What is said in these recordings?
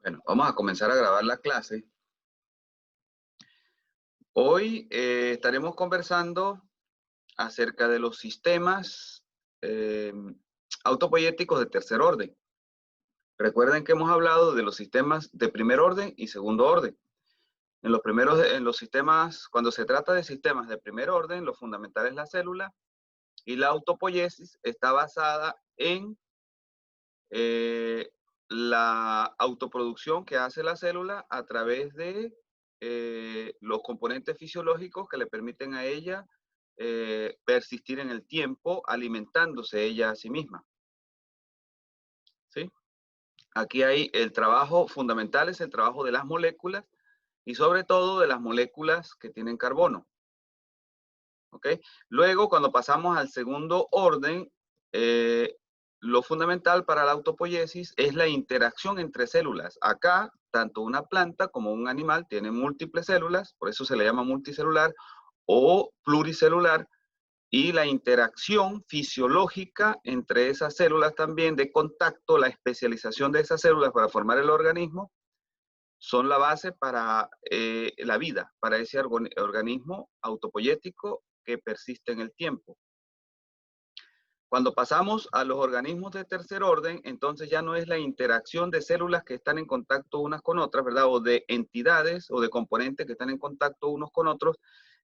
Bueno, vamos a comenzar a grabar la clase. Hoy estaremos conversando acerca de los sistemas eh, autopoyéticos de tercer orden. Recuerden que hemos hablado de los sistemas de primer orden y segundo orden. En los sistemas, cuando se trata de sistemas de primer orden, lo fundamental es la célula y la autopoiesis está basada en eh, la autoproducción que hace la célula a través de los componentes fisiológicos que le permiten a ella persistir en el tiempo, alimentándose ella a sí misma. ¿Sí? Aquí hay el trabajo fundamental, es el trabajo de las moléculas y sobre todo de las moléculas que tienen carbono. ¿Ok? Luego, cuando pasamos al segundo orden, lo fundamental para la autopoiesis es la interacción entre células. Acá, tanto una planta como un animal tienen múltiples células, por eso se le llama multicelular o pluricelular, y la interacción fisiológica entre esas células también de contacto, la especialización de esas células para formar el organismo, son la base para la vida, para ese organismo autopoyético que persiste en el tiempo. Cuando pasamos a los organismos de tercer orden, entonces ya no es la interacción de células que están en contacto unas con otras, ¿verdad? O de entidades o de componentes que están en contacto unos con otros,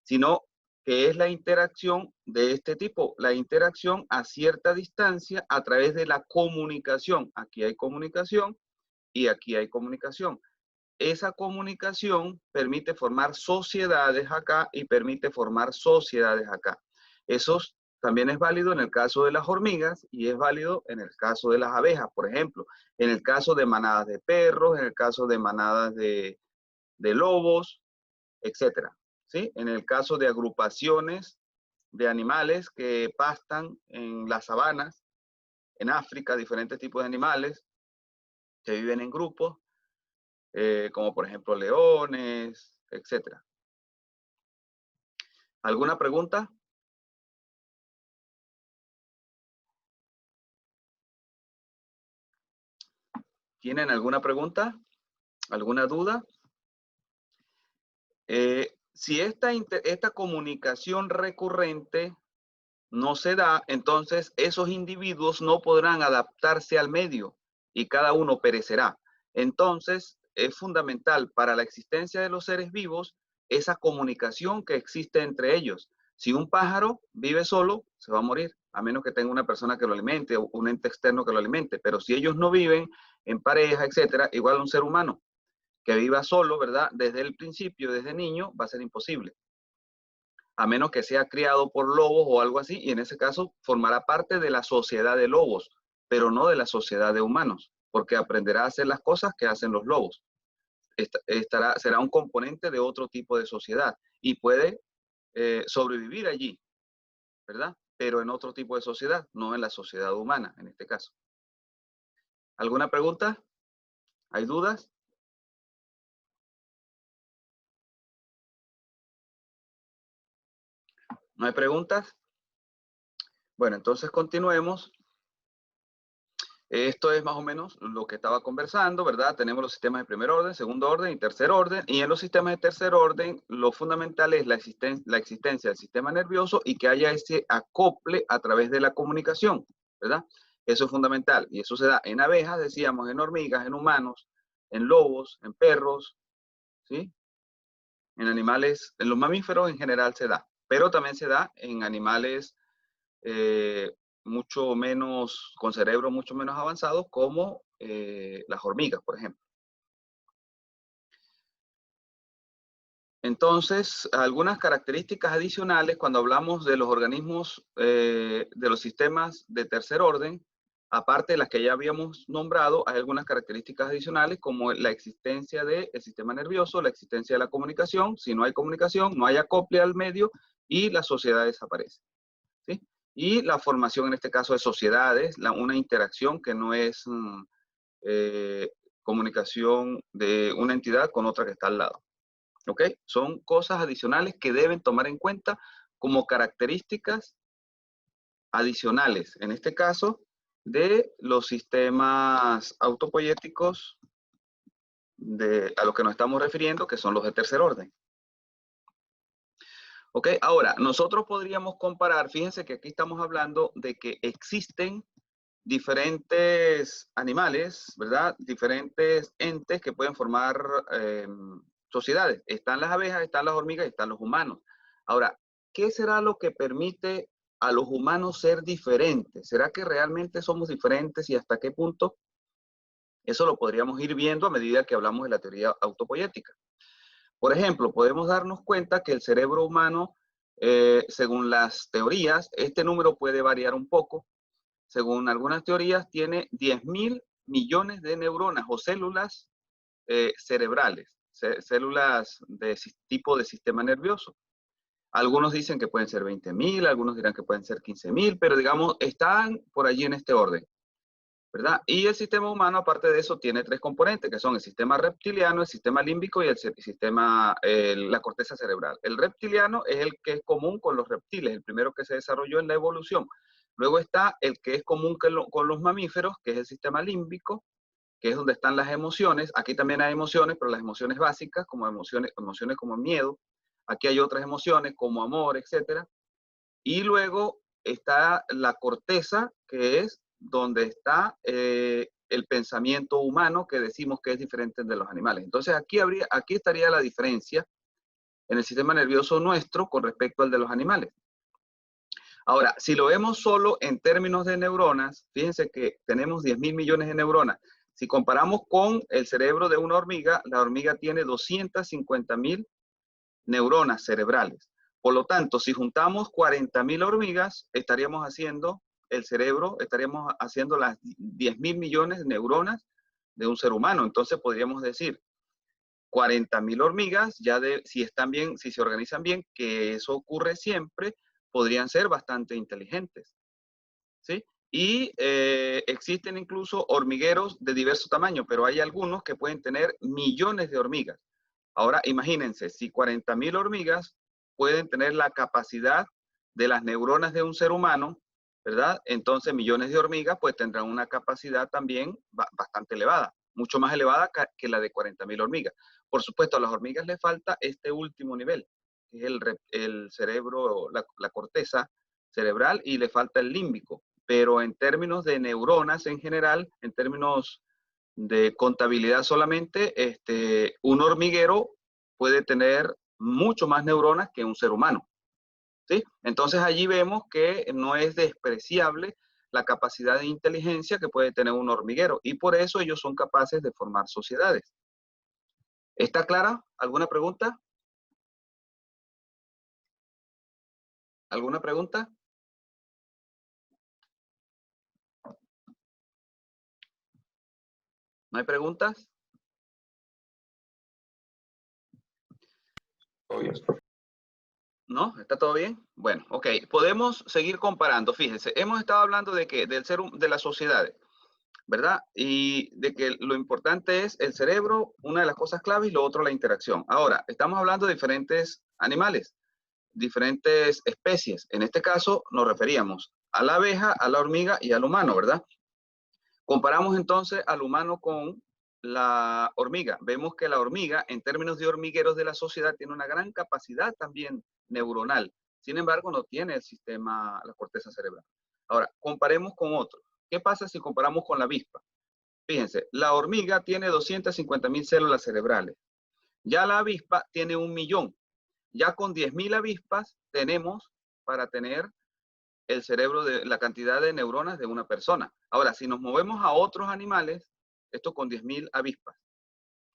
sino que es la interacción de este tipo, la interacción a cierta distancia a través de la comunicación. Aquí hay comunicación y aquí hay comunicación. Esa comunicación permite formar sociedades acá y permite formar sociedades acá. Eso también es válido en el caso de las hormigas y es válido en el caso de las abejas, por ejemplo, en el caso de manadas de perros, en el caso de manadas de lobos, etcétera. ¿Sí? En el caso de agrupaciones de animales que pastan en las sabanas, en África, diferentes tipos de animales que viven en grupos, como por ejemplo leones, etcétera. ¿Alguna pregunta? ¿Tienen alguna pregunta? ¿Alguna duda? Si esta comunicación recurrente no se da, entonces esos individuos no podrán adaptarse al medio y cada uno perecerá. Entonces, es fundamental para la existencia de los seres vivos esa comunicación que existe entre ellos. Si un pájaro vive solo, se va a morir, a menos que tenga una persona que lo alimente o un ente externo que lo alimente. Pero si ellos no viven en pareja, etcétera, igual un ser humano que viva solo, ¿verdad? Desde el principio, desde niño, va a ser imposible, a menos que sea criado por lobos o algo así, y en ese caso formará parte de la sociedad de lobos, pero no de la sociedad de humanos, porque aprenderá a hacer las cosas que hacen los lobos. Será un componente de otro tipo de sociedad y puede sobrevivir allí, ¿verdad? Pero en otro tipo de sociedad, no en la sociedad humana, en este caso. ¿Alguna pregunta? ¿Hay dudas? ¿No hay preguntas? Bueno, entonces continuemos. Esto es más o menos lo que estaba conversando, ¿verdad? Tenemos los sistemas de primer orden, segundo orden y tercer orden. Y en los sistemas de tercer orden, lo fundamental es la existencia del sistema nervioso y que haya ese acople a través de la comunicación, ¿verdad? Eso es fundamental. Y eso se da en abejas, decíamos, en hormigas, en humanos, en lobos, en perros, ¿sí? En animales, en los mamíferos en general se da. Pero también se da en animales eh, mucho menos, con cerebros mucho menos avanzados, como las hormigas, por ejemplo. Entonces, algunas características adicionales cuando hablamos de los organismos, de los sistemas de tercer orden, aparte de las que ya habíamos nombrado, hay algunas características adicionales como la existencia del sistema nervioso, la existencia de la comunicación. Si no hay comunicación, no hay acople al medio y la sociedad desaparece. ¿Sí? Y la formación, en este caso, de sociedades, una interacción que no es eh, comunicación de una entidad con otra que está al lado. ¿Ok? Son cosas adicionales que deben tomar en cuenta como características adicionales, en este caso, de los sistemas autopoyéticos a los que nos estamos refiriendo, que son los de tercer orden. Ok, ahora, nosotros podríamos comparar, fíjense que aquí estamos hablando de que existen diferentes animales, ¿verdad? Diferentes entes que pueden formar sociedades. Están las abejas, están las hormigas y están los humanos. Ahora, ¿qué será lo que permite a los humanos ser diferentes? ¿Será que realmente somos diferentes y hasta qué punto? Eso lo podríamos ir viendo a medida que hablamos de la teoría autopoética. Por ejemplo, podemos darnos cuenta que el cerebro humano, según las teorías, este número puede variar un poco. Según algunas teorías, tiene 10.000 millones de neuronas o células cerebrales, células de tipo de sistema nervioso. Algunos dicen que pueden ser 20.000, algunos dirán que pueden ser 15.000, pero digamos, están por allí en este orden, ¿verdad? Y el sistema humano, aparte de eso, tiene tres componentes, que son el sistema reptiliano, el sistema límbico y el sistema, la corteza cerebral. El reptiliano es el que es común con los reptiles, el primero que se desarrolló en la evolución. Luego está el que es común con los mamíferos, que es el sistema límbico, que es donde están las emociones. Aquí también hay emociones, pero las emociones básicas, como emociones como miedo. Aquí hay otras emociones como amor, etc. Y luego está la corteza, que es donde está el pensamiento humano, que decimos que es diferente de los animales. Entonces aquí estaría la diferencia en el sistema nervioso nuestro con respecto al de los animales. Ahora, si lo vemos solo en términos de neuronas, fíjense que tenemos 10.000 millones de neuronas. Si comparamos con el cerebro de una hormiga, la hormiga tiene 250.000 neuronas cerebrales. Por lo tanto, si juntamos 40.000 hormigas, estaríamos haciendo el cerebro, estaríamos haciendo las 10.000 millones de neuronas de un ser humano. Entonces podríamos decir 40.000 hormigas, si están bien, si se organizan bien, que eso ocurre siempre, podrían ser bastante inteligentes, ¿sí? Y existen incluso hormigueros de diverso tamaño, pero hay algunos que pueden tener millones de hormigas. Ahora, imagínense, si 40.000 hormigas pueden tener la capacidad de las neuronas de un ser humano, ¿verdad? Entonces, millones de hormigas pues tendrán una capacidad también bastante elevada, mucho más elevada que la de 40.000 hormigas. Por supuesto, a las hormigas les falta este último nivel, que es el cerebro, la corteza cerebral, y le falta el límbico. Pero en términos de neuronas en general, en términos de contabilidad solamente, un hormiguero puede tener mucho más neuronas que un ser humano, ¿sí? Entonces allí vemos que no es despreciable la capacidad de inteligencia que puede tener un hormiguero, y por eso ellos son capaces de formar sociedades. ¿Está clara? ¿Alguna pregunta? ¿Alguna pregunta? ¿No hay preguntas? ¿No? ¿Está todo bien? Bueno, ok. Podemos seguir comparando. Fíjense, hemos estado hablando de que de las sociedades, ¿verdad? Y de que lo importante es el cerebro, una de las cosas claves, y lo otro la interacción. Ahora, estamos hablando de diferentes animales, diferentes especies. En este caso nos referíamos a la abeja, a la hormiga y al humano, ¿verdad? Comparamos entonces al humano con la hormiga. Vemos que la hormiga, en términos de hormigueros de la sociedad, tiene una gran capacidad también neuronal. Sin embargo, no tiene el sistema, la corteza cerebral. Ahora, comparemos con otros. ¿Qué pasa si comparamos con la avispa? Fíjense, la hormiga tiene 250.000 células cerebrales. Ya la avispa tiene 1.000.000. Ya con 10.000 avispas tenemos para tener el cerebro de la cantidad de neuronas de una persona. Ahora, si nos movemos a otros animales, esto con 10.000 avispas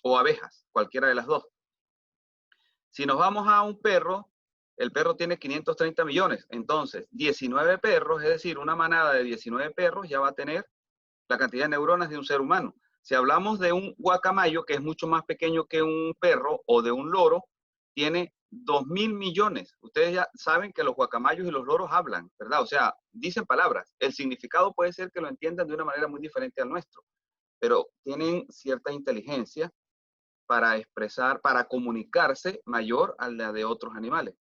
o abejas, cualquiera de las dos. Si nos vamos a un perro, el perro tiene 530 millones. Entonces, 19 perros, es decir, una manada de 19 perros ya va a tener la cantidad de neuronas de un ser humano. Si hablamos de un guacamayo, que es mucho más pequeño que un perro, o de un loro, tiene 2.000 millones. Ustedes ya saben que los guacamayos y los loros hablan, ¿verdad? O sea, dicen palabras. El significado puede ser que lo entiendan de una manera muy diferente al nuestro, pero tienen cierta inteligencia para expresar, para comunicarse mayor a la de otros animales.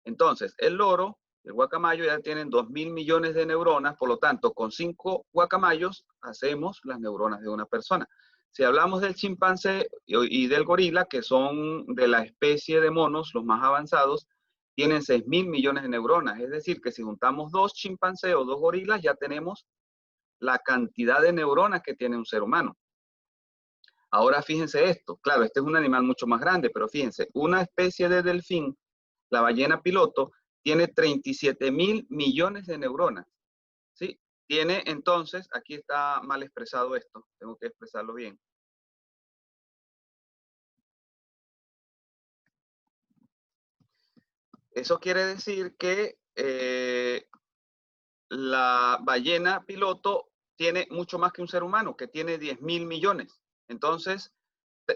Entonces, el loro, el guacamayo ya tienen 2.000 millones de neuronas, por lo tanto, con 5 guacamayos hacemos las neuronas de una persona. Si hablamos del chimpancé y del gorila, que son de la especie de monos los más avanzados, tienen 6.000 millones de neuronas. Es decir, que si juntamos dos chimpancés o dos gorilas, ya tenemos la cantidad de neuronas que tiene un ser humano. Ahora fíjense esto. Claro, este es un animal mucho más grande, pero fíjense, una especie de delfín, la ballena piloto, tiene 37.000 millones de neuronas. ¿Sí? Tiene entonces, aquí está mal expresado esto, tengo que expresarlo bien. Eso quiere decir que la ballena piloto tiene mucho más que un ser humano, que tiene 10.000 millones. Entonces,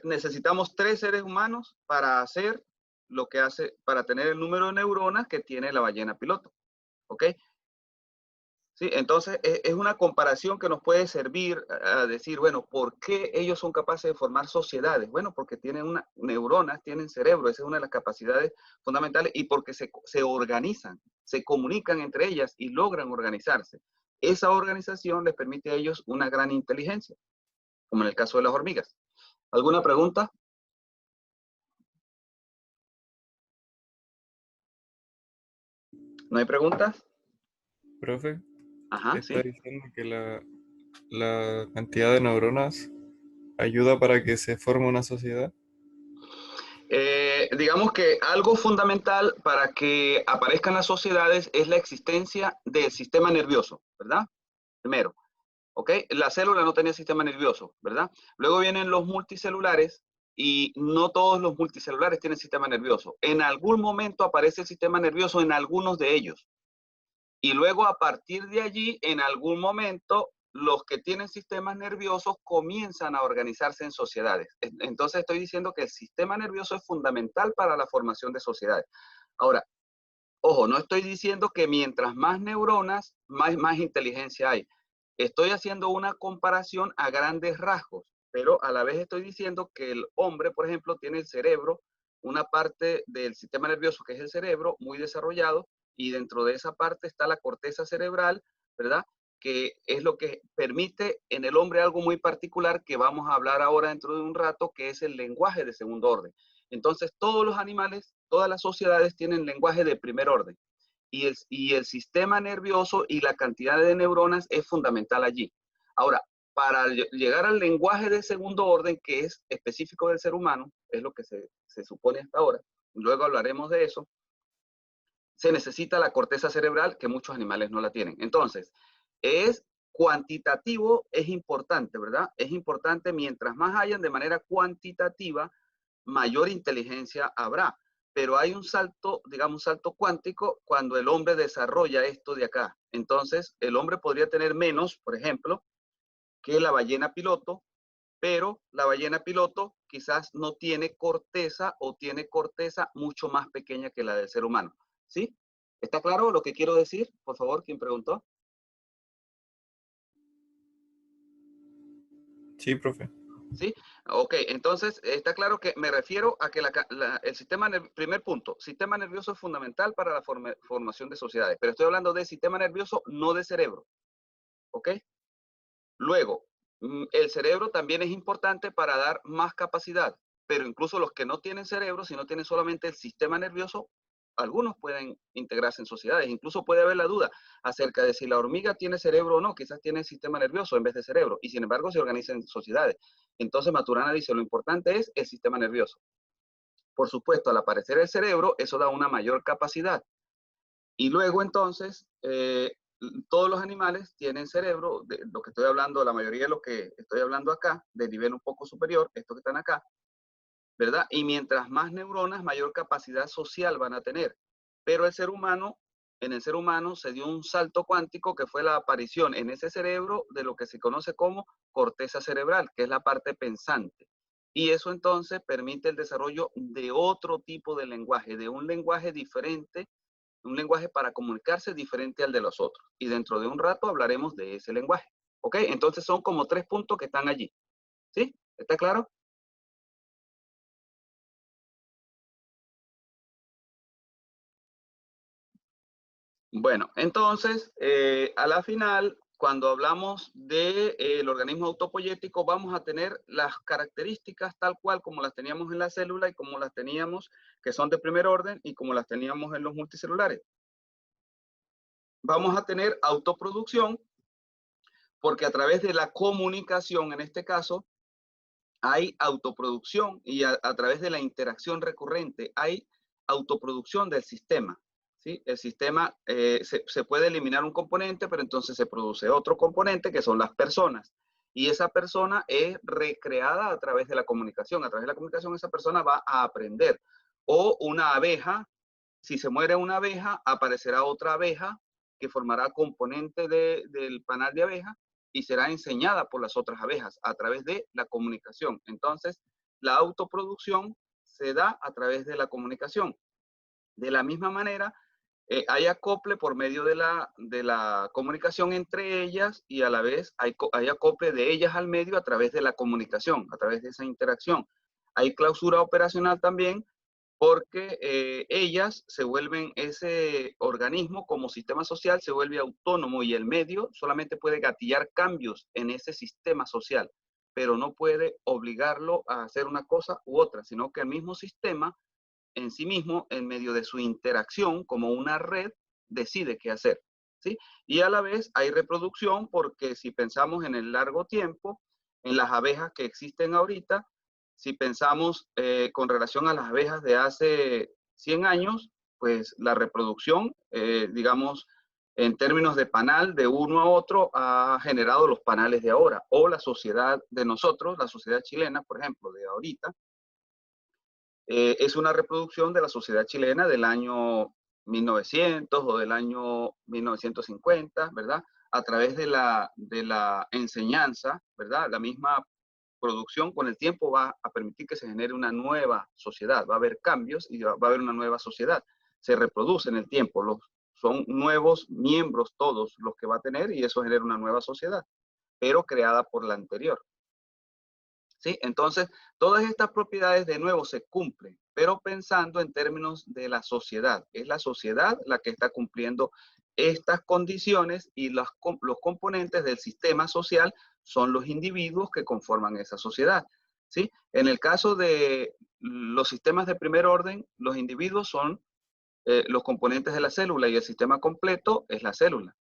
necesitamos 3 seres humanos para hacer lo que hace, para tener el número de neuronas que tiene la ballena piloto. ¿Ok? Sí, entonces es una comparación que nos puede servir a decir, bueno, ¿por qué ellos son capaces de formar sociedades? Bueno, porque tienen neuronas, tienen cerebro, esa es una de las capacidades fundamentales, y porque se organizan, se comunican entre ellas y logran organizarse. Esa organización les permite a ellos una gran inteligencia, como en el caso de las hormigas. ¿Alguna pregunta? ¿No hay preguntas? Profe, Ajá, está sí. diciendo que la cantidad de neuronas ayuda para que se forme una sociedad. Digamos que algo fundamental para que aparezcan las sociedades es la existencia del sistema nervioso, ¿verdad? Primero, ¿ok? La célula no tenía sistema nervioso, ¿verdad? Luego vienen los multicelulares y no todos los multicelulares tienen sistema nervioso. En algún momento aparece el sistema nervioso en algunos de ellos. Y luego a partir de allí, en algún momento, los que tienen sistemas nerviosos comienzan a organizarse en sociedades. Entonces estoy diciendo que el sistema nervioso es fundamental para la formación de sociedades. Ahora, ojo, no estoy diciendo que mientras más neuronas, más inteligencia hay. Estoy haciendo una comparación a grandes rasgos, pero a la vez estoy diciendo que el hombre, por ejemplo, tiene el cerebro, una parte del sistema nervioso que es el cerebro muy desarrollado, y dentro de esa parte está la corteza cerebral, ¿verdad? Que es lo que permite en el hombre algo muy particular que vamos a hablar ahora dentro de un rato, que es el lenguaje de segundo orden. Entonces, todos los animales, todas las sociedades tienen lenguaje de primer orden, y el sistema nervioso y la cantidad de neuronas es fundamental allí. Ahora, para llegar al lenguaje de segundo orden, que es específico del ser humano, es lo que se supone hasta ahora, luego hablaremos de eso, se necesita la corteza cerebral, que muchos animales no la tienen. Entonces, es cuantitativo, es importante, ¿verdad? Es importante, mientras más hayan de manera cuantitativa, mayor inteligencia habrá. Pero hay un salto, digamos, un salto cuántico cuando el hombre desarrolla esto de acá. Entonces, el hombre podría tener menos, por ejemplo, que la ballena piloto, pero la ballena piloto quizás no tiene corteza, o tiene corteza mucho más pequeña que la del ser humano. ¿Sí? ¿Está claro lo que quiero decir? Por favor, ¿quién preguntó? Sí, profe. ¿Sí? Ok, entonces está claro que me refiero a que el sistema, primer punto, sistema nervioso es fundamental para la formación de sociedades, pero estoy hablando de sistema nervioso, no de cerebro. ¿Ok? Luego, el cerebro también es importante para dar más capacidad, pero incluso los que no tienen cerebro, si no tienen solamente el sistema nervioso, algunos pueden integrarse en sociedades. Incluso puede haber la duda acerca de si la hormiga tiene cerebro o no, quizás tiene sistema nervioso en vez de cerebro, y sin embargo se organiza en sociedades. Entonces Maturana dice, lo importante es el sistema nervioso. Por supuesto, al aparecer el cerebro, eso da una mayor capacidad. Y luego entonces, todos los animales tienen cerebro, de lo que estoy hablando, la mayoría de lo que estoy hablando acá, de nivel un poco superior, estos que están acá, ¿verdad? Y mientras más neuronas, mayor capacidad social van a tener. Pero el ser humano, en el ser humano se dio un salto cuántico, que fue la aparición en ese cerebro de lo que se conoce como corteza cerebral, que es la parte pensante. Y eso entonces permite el desarrollo de otro tipo de lenguaje, de un lenguaje diferente, un lenguaje para comunicarse diferente al de los otros. Y dentro de un rato hablaremos de ese lenguaje. ¿Ok? Entonces son como 3 puntos que están allí. ¿Sí? ¿Está claro? Bueno, entonces, a la final, cuando hablamos del organismo autopoyético, vamos a tener las características tal cual como las teníamos en la célula y como las teníamos, que son de primer orden, y como las teníamos en los multicelulares. Vamos a tener autoproducción, porque a través de la comunicación, en este caso, hay autoproducción y a través de la interacción recurrente hay autoproducción del sistema. ¿Sí? El sistema se puede eliminar un componente, pero entonces se produce otro componente que son las personas. Y esa persona es recreada a través de la comunicación. A través de la comunicación esa persona va a aprender. O una abeja, si se muere una abeja, aparecerá otra abeja que formará componente del panal de abeja y será enseñada por las otras abejas a través de la comunicación. Entonces, la autoproducción se da a través de la comunicación. De la misma manera, hay acople por medio de la comunicación entre ellas y a la vez hay acople de ellas al medio a través de la comunicación, a través de esa interacción. Hay clausura operacional también porque ellas se vuelven, ese organismo como sistema social se vuelve autónomo y el medio solamente puede gatillar cambios en ese sistema social, pero no puede obligarlo a hacer una cosa u otra, sino que el mismo sistema en sí mismo, en medio de su interacción como una red, decide qué hacer. ¿Sí? Y a la vez hay reproducción porque si pensamos en el largo tiempo, en las abejas que existen ahorita, si pensamos con relación a las abejas de hace 100 años, pues la reproducción, digamos, en términos de panal de uno a otro, ha generado los panales de ahora. O la sociedad de nosotros, la sociedad chilena, por ejemplo, de ahorita, es una reproducción de la sociedad chilena del año 1900 o del año 1950, ¿verdad? A través de la enseñanza, ¿verdad? La misma producción con el tiempo va a permitir que se genere una nueva sociedad, va a haber cambios y va a haber una nueva sociedad. Se reproduce en el tiempo, son nuevos miembros todos los que va a tener y eso genera una nueva sociedad, pero creada por la anterior. ¿Sí? Entonces, todas estas propiedades de nuevo se cumplen, pero pensando en términos de la sociedad. Es la sociedad la que está cumpliendo estas condiciones y los componentes del sistema social son los individuos que conforman esa sociedad. ¿Sí? En el caso de los sistemas de primer orden, los individuos son los componentes de la célula y el sistema completo es la célula.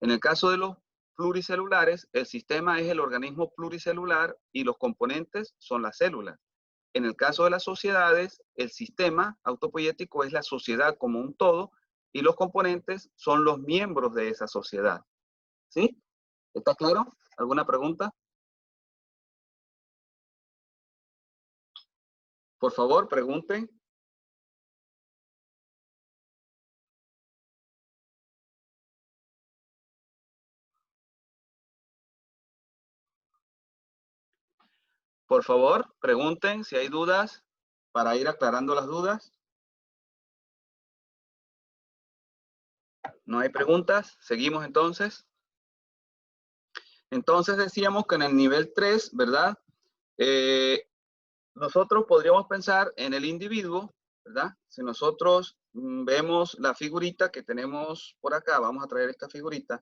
En el caso de los pluricelulares, el sistema es el organismo pluricelular y los componentes son las células. En el caso de las sociedades, el sistema autopoyético es la sociedad como un todo y los componentes son los miembros de esa sociedad. ¿Sí? ¿Está claro? ¿Alguna pregunta? Por favor, pregunten. Por favor, pregunten si hay dudas para ir aclarando las dudas. ¿No hay preguntas? Seguimos entonces. Entonces decíamos que en el nivel 3, ¿verdad? Nosotros podríamos pensar en el individuo, ¿verdad? Si nosotros vemos la figurita que tenemos por acá, vamos a traer esta figurita.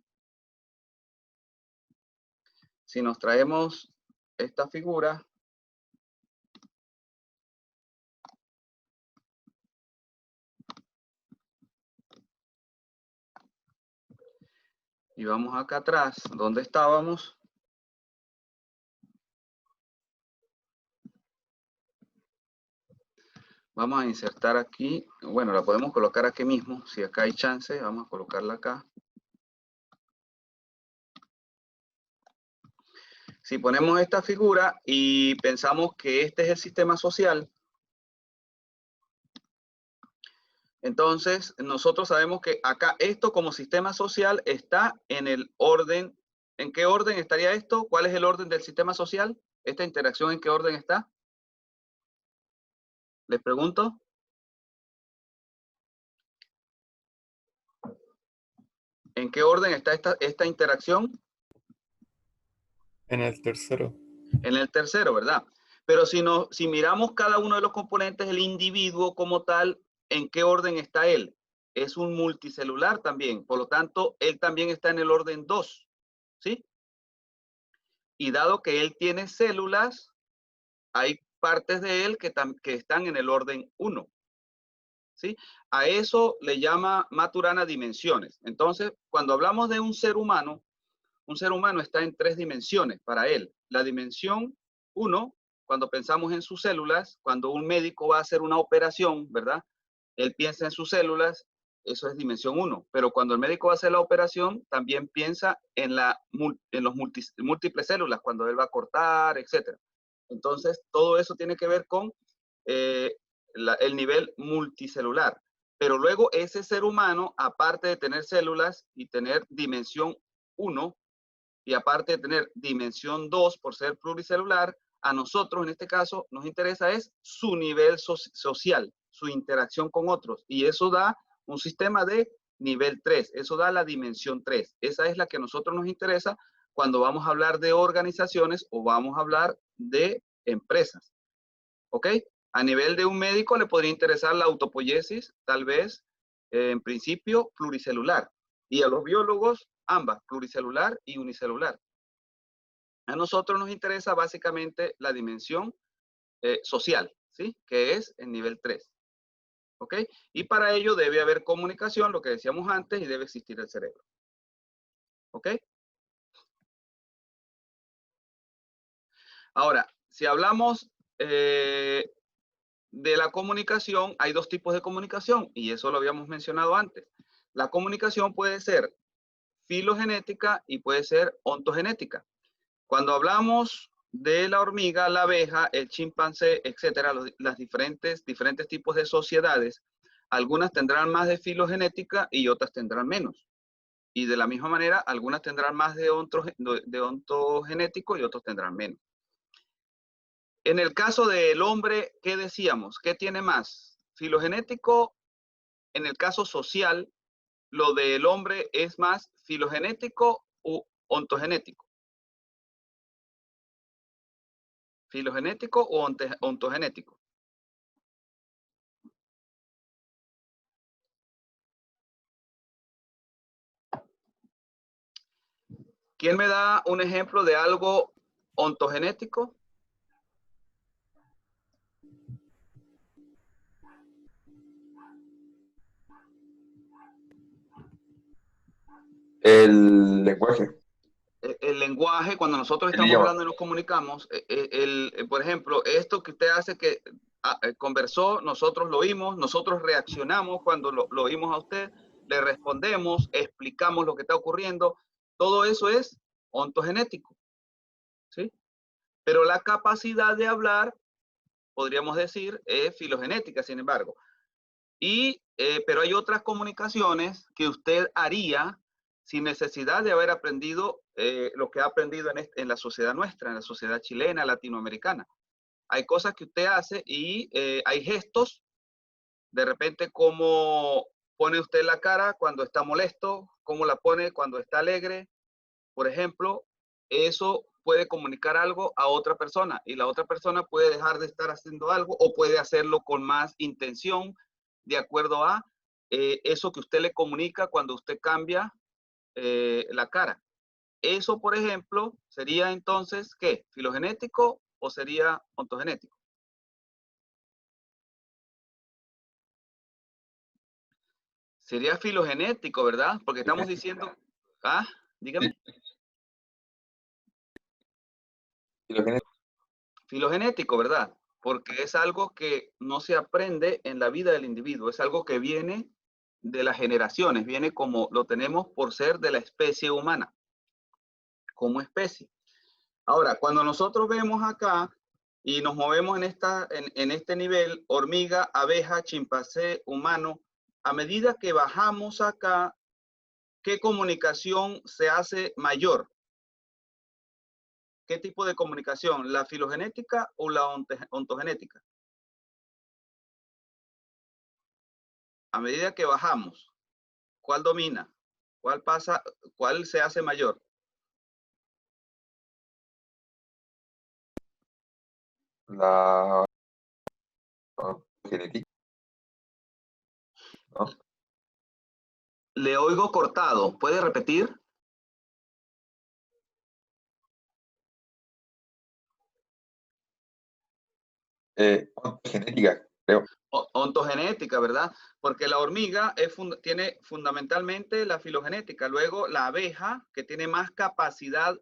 Si nos traemos esta figura, y vamos acá atrás, ¿dónde estábamos? Vamos a insertar aquí, bueno, la podemos colocar aquí mismo, si acá hay chance, vamos a colocarla acá. Si ponemos esta figura y pensamos que este es el sistema social, entonces nosotros sabemos que acá esto como sistema social está en el orden. ¿En qué orden estaría esto? ¿Cuál es el orden del sistema social? ¿Esta interacción en qué orden está? Les pregunto. ¿En qué orden está esta interacción? En el tercero. En el tercero, ¿verdad? Pero si miramos cada uno de los componentes, el individuo como tal, ¿en qué orden está él? Es un multicelular también, por lo tanto, él también está en el orden 2. ¿sí? Y dado que él tiene células, hay partes de él que están en el orden 1, ¿sí? A eso le llama Maturana dimensiones. Entonces, cuando hablamos de un ser humano está en 3 dimensiones para él. La dimensión 1, cuando pensamos en sus células, cuando un médico va a hacer una operación, ¿verdad? Él piensa en sus células, eso es dimensión 1. Pero cuando el médico va a hacer la operación, también piensa en los múltiples células, cuando él va a cortar, etc. Entonces, todo eso tiene que ver con eh, el nivel multicelular. Pero luego ese ser humano, aparte de tener células y tener dimensión 1, y aparte de tener dimensión 2 por ser pluricelular, a nosotros en este caso nos interesa es su nivel social, su interacción con otros. Y eso da un sistema de nivel 3, eso da la dimensión 3. Esa es la que a nosotros nos interesa cuando vamos a hablar de organizaciones o vamos a hablar de empresas. ¿Ok? A nivel de un médico le podría interesar la autopoiesis, tal vez, en principio, pluricelular. Y a los biólogos, ambas, pluricelular y unicelular. A nosotros nos interesa básicamente la dimensión social, ¿sí? Que es el nivel 3. ¿Ok? Y para ello debe haber comunicación, lo que decíamos antes, y debe existir el cerebro. ¿Ok? Ahora, si hablamos de la comunicación, hay 2 tipos de comunicación, y eso lo habíamos mencionado antes. La comunicación puede ser filogenética y puede ser ontogenética. Cuando hablamos de la hormiga, la abeja, el chimpancé, etcétera, las diferentes tipos de sociedades, algunas tendrán más de filogenética y otras tendrán menos. Y de la misma manera, algunas tendrán más de ontogenético y otros tendrán menos. En el caso del hombre, ¿qué decíamos? ¿Qué tiene más? Filogenético, en el caso social, lo del hombre es más filogenético u ontogenético. ¿Filogenético o ontogenético? ¿Quién me da un ejemplo de algo ontogenético? El lenguaje, El lenguaje, cuando nosotros el estamos idioma. hablando y nos comunicamos, por ejemplo, esto que usted hace que conversó, nosotros lo oímos, nosotros reaccionamos cuando lo oímos a usted, le respondemos, explicamos lo que está ocurriendo, todo eso es ontogenético, ¿sí? Pero la capacidad de hablar, podríamos decir, es filogenética, sin embargo. Pero hay otras comunicaciones que usted haría sin necesidad de haber aprendido lo que ha aprendido en la sociedad nuestra, en la sociedad chilena, latinoamericana. Hay cosas que usted hace y hay gestos, de repente cómo pone usted la cara cuando está molesto, cómo la pone cuando está alegre, por ejemplo, eso puede comunicar algo a otra persona y la otra persona puede dejar de estar haciendo algo o puede hacerlo con más intención de acuerdo a eso que usted le comunica cuando usted cambia la cara. Eso, por ejemplo, sería entonces, ¿qué? ¿Filogenético o sería ontogenético? Sería filogenético, ¿verdad? Porque estamos diciendo, ah, dígame. Filogenético, ¿verdad? Porque es algo que no se aprende en la vida del individuo, es algo que viene de las generaciones, viene como lo tenemos por ser de la especie humana, como especie. Ahora, cuando nosotros vemos acá y nos movemos en este nivel, hormiga, abeja, chimpancé, humano, a medida que bajamos acá, ¿qué comunicación se hace mayor? ¿Qué tipo de comunicación? ¿La filogenética o la ontogenética? A medida que bajamos, ¿cuál domina? ¿Cuál pasa? ¿Cuál se hace mayor? La genética, ¿no? Le oigo cortado. ¿Puede repetir? Ontogenética, creo. Ontogenética, ¿verdad? Porque la hormiga tiene fundamentalmente la filogenética. Luego la abeja, que tiene más capacidad,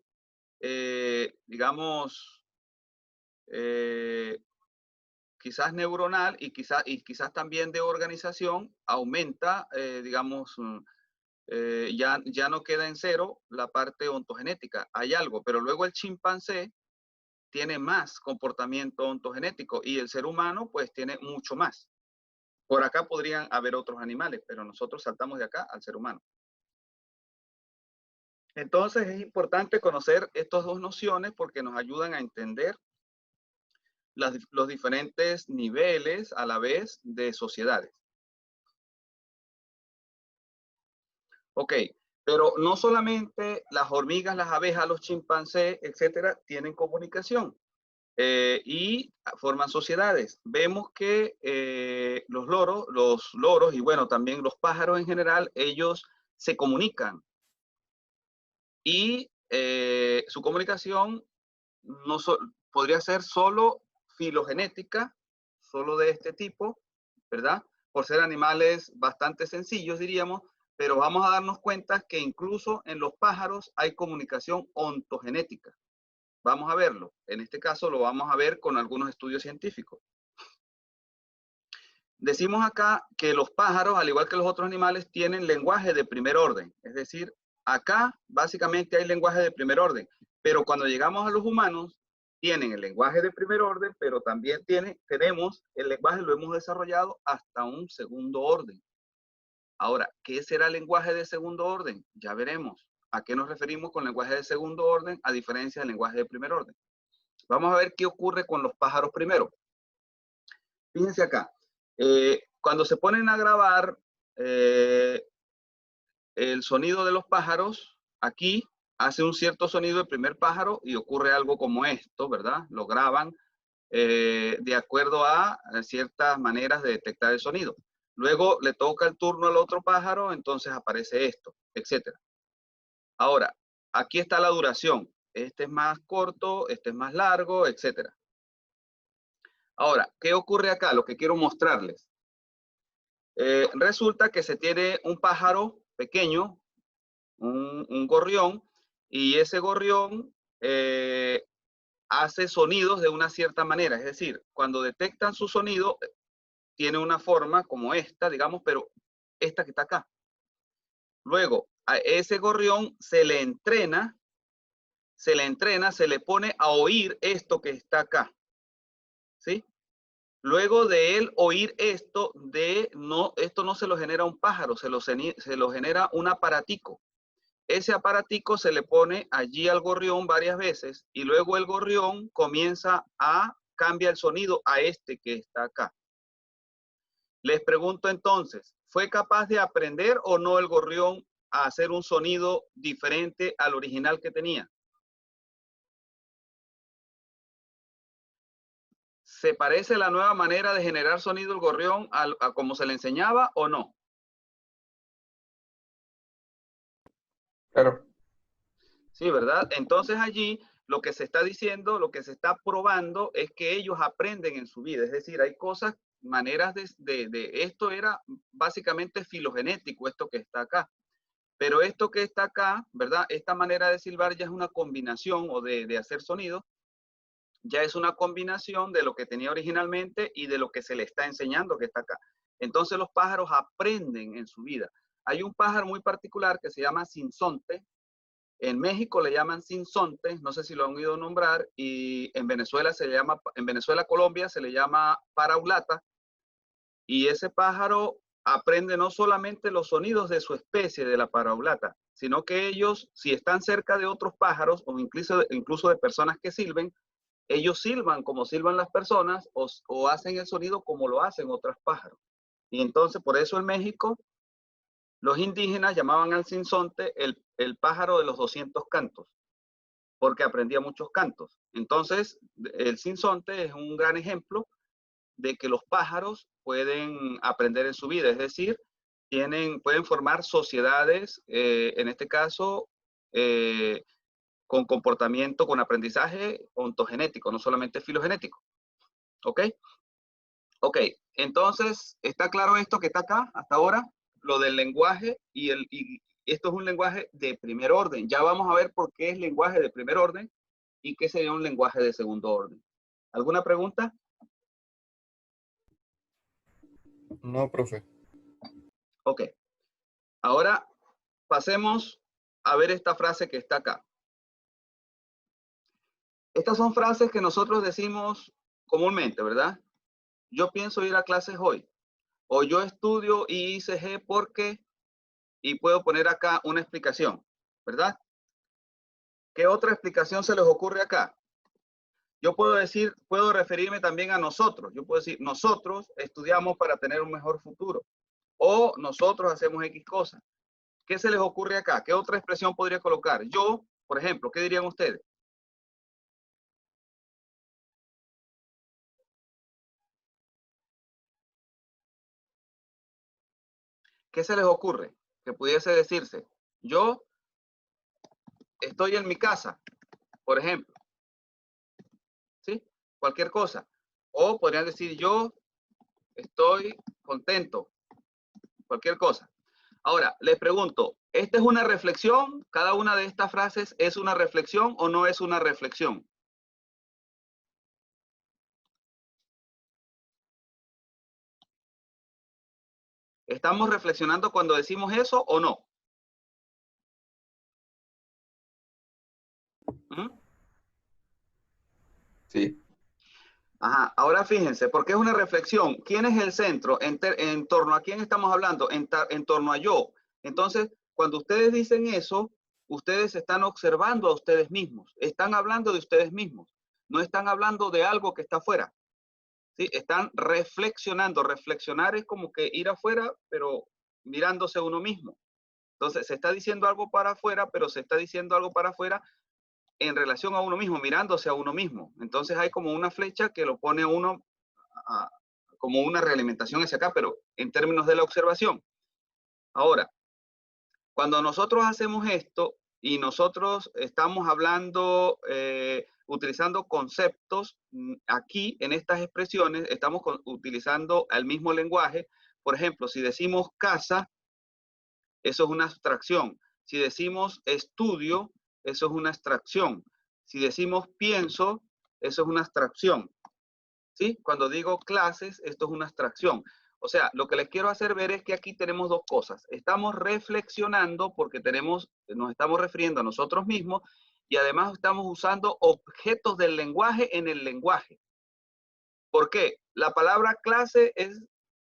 digamos, quizás neuronal y quizás también de organización, aumenta, digamos, ya no queda en cero la parte ontogenética. Hay algo, pero luego el chimpancé tiene más comportamiento ontogenético y el ser humano pues tiene mucho más. Por acá podrían haber otros animales, pero nosotros saltamos de acá al ser humano. Entonces es importante conocer estas dos nociones porque nos ayudan a entender los diferentes niveles a la vez de sociedades. Ok, pero no solamente las hormigas, las abejas, los chimpancés, etcétera, tienen comunicación. Y forman sociedades. Vemos que los loros y bueno, también los pájaros en general, ellos se comunican y su comunicación no podría ser solo filogenética, solo de este tipo, ¿verdad? Por ser animales bastante sencillos, diríamos, pero vamos a darnos cuenta que incluso en los pájaros hay comunicación ontogenética. Vamos a verlo. En este caso lo vamos a ver con algunos estudios científicos. Decimos acá que los pájaros, al igual que los otros animales, tienen lenguaje de primer orden. Es decir, acá básicamente hay lenguaje de primer orden. Pero cuando llegamos a los humanos, tienen el lenguaje de primer orden, pero también tenemos el lenguaje, lo hemos desarrollado hasta un segundo orden. Ahora, ¿qué será el lenguaje de segundo orden? Ya veremos. ¿A qué nos referimos con lenguaje de segundo orden a diferencia del lenguaje de primer orden? Vamos a ver qué ocurre con los pájaros primero. Fíjense acá. Cuando se ponen a grabar el sonido de los pájaros, aquí hace un cierto sonido el primer pájaro y ocurre algo como esto, ¿verdad? Lo graban de acuerdo a ciertas maneras de detectar el sonido. Luego le toca el turno al otro pájaro, entonces aparece esto, etc. Ahora, aquí está la duración. Este es más corto, este es más largo, etc. Ahora, ¿qué ocurre acá? Lo que quiero mostrarles. Resulta que se tiene un pájaro pequeño, un gorrión, y ese gorrión hace sonidos de una cierta manera. Es decir, cuando detectan su sonido, tiene una forma como esta, digamos, pero esta que está acá. Luego, a ese gorrión se le entrena, se le pone a oír esto que está acá. ¿Sí? Luego de él oír esto, esto no se lo genera un pájaro, se lo genera un aparatico. Ese aparatico se le pone allí al gorrión varias veces y luego el gorrión comienza a cambiar el sonido a este que está acá. Les pregunto entonces, ¿fue capaz de aprender o no el gorrión a hacer un sonido diferente al original que tenía? ¿Se parece la nueva manera de generar sonido el gorrión a como se le enseñaba o no? Claro. Sí, ¿verdad? Entonces allí lo que se está diciendo, lo que se está probando es que ellos aprenden en su vida. Es decir, hay cosas, maneras esto era básicamente filogenético, esto que está acá. Pero esto que está acá, ¿verdad? Esta manera de silbar ya es una combinación o de hacer sonido, ya es una combinación de lo que tenía originalmente y de lo que se le está enseñando que está acá. Entonces los pájaros aprenden en su vida. Hay un pájaro muy particular que se llama sinsonte. En México le llaman sinsonte, no sé si lo han oído nombrar, y en Venezuela Colombia se le llama paraulata. Y ese pájaro aprende no solamente los sonidos de su especie, de la paraulata, sino que ellos, si están cerca de otros pájaros o incluso de personas que silben, ellos silban como silban las personas o hacen el sonido como lo hacen otros pájaros. Y entonces, por eso en México, los indígenas llamaban al sinsonte el pájaro de los 200 cantos, porque aprendía muchos cantos. Entonces, el sinsonte es un gran ejemplo de que los pájaros pueden aprender en su vida, es decir, pueden formar sociedades, en este caso, con comportamiento, con aprendizaje ontogenético, no solamente filogenético. ¿Ok? Ok, entonces, ¿está claro esto que está acá hasta ahora? Lo del lenguaje y esto es un lenguaje de primer orden. Ya vamos a ver por qué es lenguaje de primer orden y qué sería un lenguaje de segundo orden. ¿Alguna pregunta? No, profe. Ok, ahora pasemos a ver esta frase que está acá. Estas son frases que nosotros decimos comúnmente, ¿verdad? Yo pienso ir a clases hoy. O yo estudio y hice G porque, y puedo poner acá una explicación, ¿verdad? ¿Qué otra explicación se les ocurre acá? Yo puedo decir, puedo referirme también a nosotros. Yo puedo decir, nosotros estudiamos para tener un mejor futuro. O nosotros hacemos X cosas. ¿Qué se les ocurre acá? ¿Qué otra expresión podría colocar? Yo, por ejemplo, ¿qué dirían ustedes? ¿Qué se les ocurre? Que pudiese decirse, yo estoy en mi casa, por ejemplo, ¿sí? Cualquier cosa. O podrían decir, yo estoy contento, cualquier cosa. Ahora, les pregunto, ¿esta es una reflexión? ¿Cada una de estas frases es una reflexión o no es una reflexión? ¿Estamos reflexionando cuando decimos eso o no? ¿Mm? Sí. Ajá, ahora fíjense, porque es una reflexión. ¿Quién es el centro? En torno a quién estamos hablando? En torno a yo. Entonces, cuando ustedes dicen eso, ustedes están observando a ustedes mismos. Están hablando de ustedes mismos. No están hablando de algo que está afuera. ¿Sí? Están reflexionando. Reflexionar es como que ir afuera, pero mirándose a uno mismo. Entonces, se está diciendo algo para afuera, pero se está diciendo algo para afuera en relación a uno mismo, mirándose a uno mismo. Entonces hay como una flecha que lo pone a uno a, como una realimentación hacia acá, pero en términos de la observación. Ahora, cuando nosotros hacemos esto y nosotros estamos hablando, utilizando conceptos, aquí en estas expresiones estamos utilizando el mismo lenguaje. Por ejemplo, si decimos casa, eso es una abstracción. Si decimos estudio, eso es una abstracción. Si decimos pienso, eso es una abstracción. ¿Sí? Cuando digo clases, esto es una abstracción. O sea, lo que les quiero hacer ver es que aquí tenemos dos cosas. Estamos reflexionando porque nos estamos refiriendo a nosotros mismos y además estamos usando objetos del lenguaje en el lenguaje. ¿Por qué? La palabra clase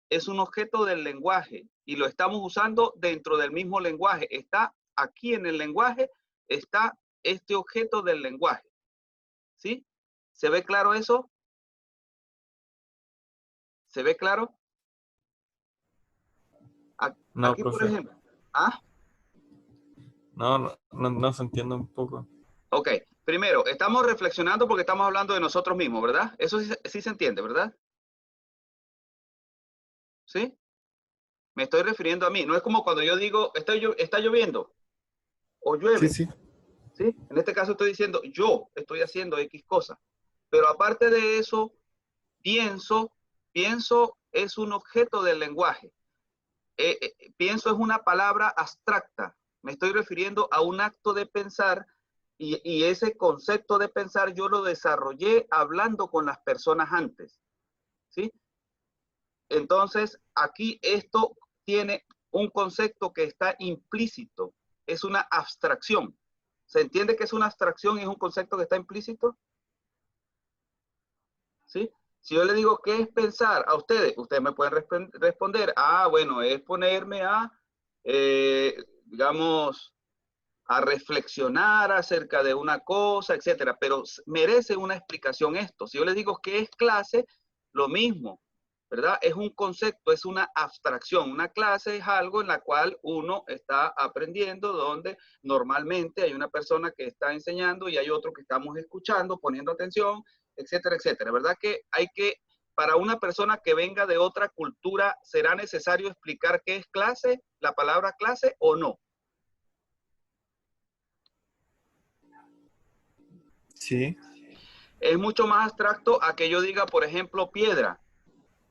es un objeto del lenguaje y lo estamos usando dentro del mismo lenguaje. Está aquí en el lenguaje, está este objeto del lenguaje. ¿Sí? ¿Se ve claro eso? ¿Se ve claro? No, Aquí, por profe. ejemplo. Ah, No se entiende un poco. ok. Primero, estamos reflexionando porque estamos hablando de nosotros mismos, ¿verdad? Eso sí, sí se entiende, ¿verdad? ¿Sí? Me estoy refiriendo a mí. No es como cuando yo digo, está lloviendo o Sí, llueve. sí. ¿Sí? En este caso estoy diciendo, yo estoy haciendo X cosa. Pero aparte de eso, pienso, pienso es un objeto del lenguaje. Pienso es una palabra abstracta. Me estoy refiriendo a un acto de pensar y ese concepto de pensar yo lo desarrollé hablando con las personas antes. ¿Sí? Entonces, aquí esto tiene un concepto que está implícito. Es una abstracción. ¿Se entiende que es una abstracción y es un concepto que está implícito? ¿Sí? Si yo le digo, ¿qué es pensar? A ustedes me pueden responder, bueno, es ponerme a, digamos, a reflexionar acerca de una cosa, etcétera, pero merece una explicación esto. Si yo les digo qué es clase, lo mismo, ¿verdad? Es un concepto, es una abstracción. Una clase es algo en la cual uno está aprendiendo, donde normalmente hay una persona que está enseñando y hay otro que estamos escuchando, poniendo atención, etcétera, etcétera. ¿Verdad que para una persona que venga de otra cultura, será necesario explicar qué es clase, la palabra clase o no? Sí. Es mucho más abstracto a que yo diga, por ejemplo, piedra.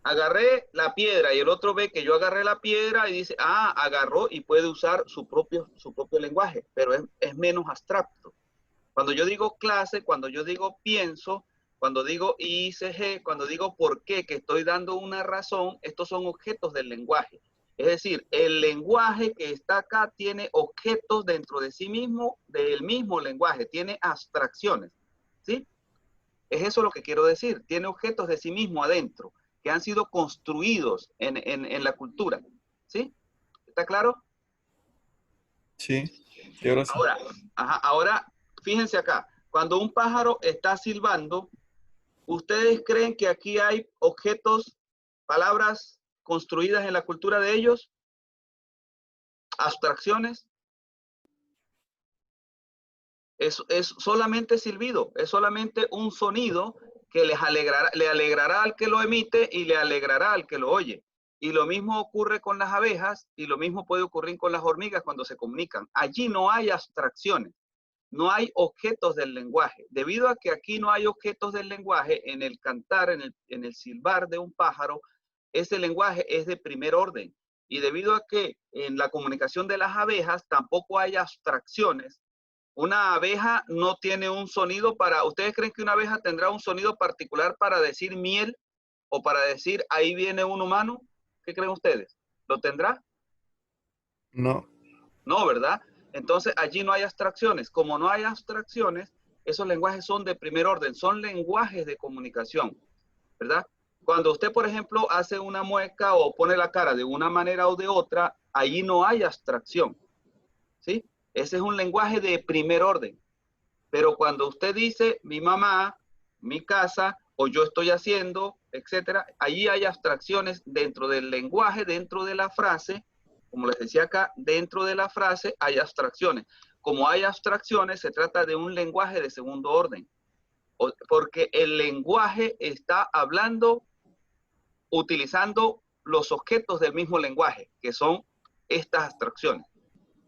Agarré la piedra y el otro ve que yo agarré la piedra y dice, ah, agarró y puede usar su propio lenguaje, pero es menos abstracto. Cuando yo digo clase, cuando yo digo pienso, cuando digo ICG, cuando digo por qué, que estoy dando una razón, estos son objetos del lenguaje. Es decir, el lenguaje que está acá tiene objetos dentro de sí mismo, del mismo lenguaje, tiene abstracciones, ¿sí? Es eso lo que quiero decir, tiene objetos de sí mismo adentro, que han sido construidos en la cultura, ¿sí? ¿Está claro? Sí, y ahora sí. Ahora, fíjense acá, cuando un pájaro está silbando, ¿ustedes creen que aquí hay objetos, palabras construidas en la cultura de ellos? ¿Abstracciones? Es solamente silbido, es solamente un sonido que le alegrará al que lo emite y le alegrará al que lo oye. Y lo mismo ocurre con las abejas y lo mismo puede ocurrir con las hormigas cuando se comunican. Allí no hay abstracciones. No hay objetos del lenguaje. Debido a que aquí no hay objetos del lenguaje, en el cantar, en el silbar de un pájaro, ese lenguaje es de primer orden. Y debido a que en la comunicación de las abejas tampoco hay abstracciones, una abeja no tiene un sonido para... ¿Ustedes creen que una abeja tendrá un sonido particular para decir miel o para decir ahí viene un humano? ¿Qué creen ustedes? ¿Lo tendrá? No, No, ¿verdad? Entonces allí no hay abstracciones. Como no hay abstracciones, esos lenguajes son de primer orden, son lenguajes de comunicación, ¿verdad? Cuando usted, por ejemplo, hace una mueca o pone la cara de una manera o de otra, allí no hay abstracción, ¿sí? Ese es un lenguaje de primer orden. Pero cuando usted dice mi mamá, mi casa, o yo estoy haciendo, etcétera, allí hay abstracciones dentro del lenguaje, dentro de la frase. Como les decía acá, dentro de la frase hay abstracciones. Como hay abstracciones, se trata de un lenguaje de segundo orden. Porque el lenguaje está hablando, utilizando los objetos del mismo lenguaje, que son estas abstracciones.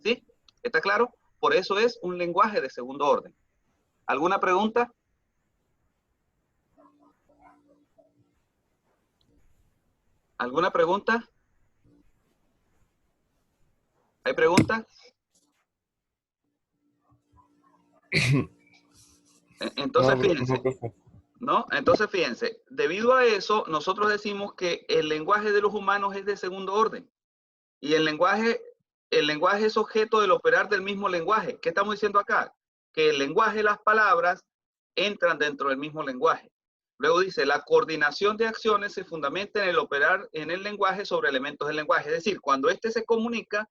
¿Sí? ¿Está claro? Por eso es un lenguaje de segundo orden. ¿Alguna pregunta? ¿Alguna pregunta? ¿Hay preguntas? Entonces, no, fíjense, profe. ¿no? Entonces, fíjense, debido a eso, nosotros decimos que el lenguaje de los humanos es de segundo orden. Y el lenguaje es objeto del operar del mismo lenguaje. ¿Qué estamos diciendo acá? Que el lenguaje y las palabras entran dentro del mismo lenguaje. Luego dice, la coordinación de acciones se fundamenta en el operar en el lenguaje sobre elementos del lenguaje. Es decir, cuando este se comunica